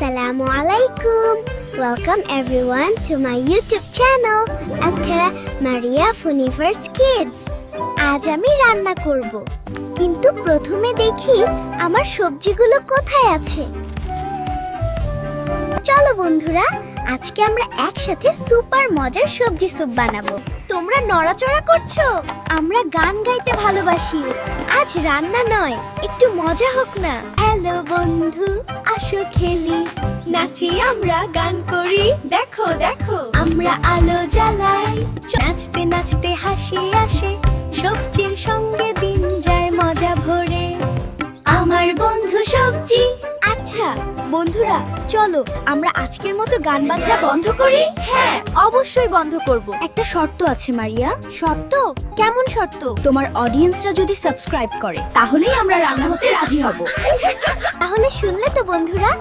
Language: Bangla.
Assalamu alaikum. Welcome everyone to my YouTube channel, Akka Maria Funiverse Kids. আজ আমি রান্না করব, কিন্তু প্রথমে দেখি আমার সবজিগুলো কোথায় আছে। চলো বন্ধুরা, আজকে আমরা একসাথে সুপার মজার সবজি স্যুপ বানাবো। তোমরা নড়াচড়া করছো? আমরা গান গাইতে ভালোবাসি। আজ রান্না নয়, একটু মজা হোক না। হ্যালো বন্ধু, আসো খেলি, নাচি আমরা, গান করি, দেখো দেখো আমরা আলো জ্বালাই, নাচতে নাচতে হাসি আসে, সবজির সঙ্গে দিন যায় মজা ভরে। আমার বন্ধু সবজি। আচ্ছা বন্ধুরা, চলো আমরা আজকের মতো গান বাজনা বন্ধ করি। হ্যাঁ, অবশ্যই বন্ধ করব। একটা শর্ত আছে মারিয়া। শর্ত? কেমন শর্ত? তোমার অডিয়েন্সরা যদি সাবস্ক্রাইব করে, তাহলেই আমরা রান্না হতে রাজি হব। তাহলে শুনলে তো বন্ধুরা,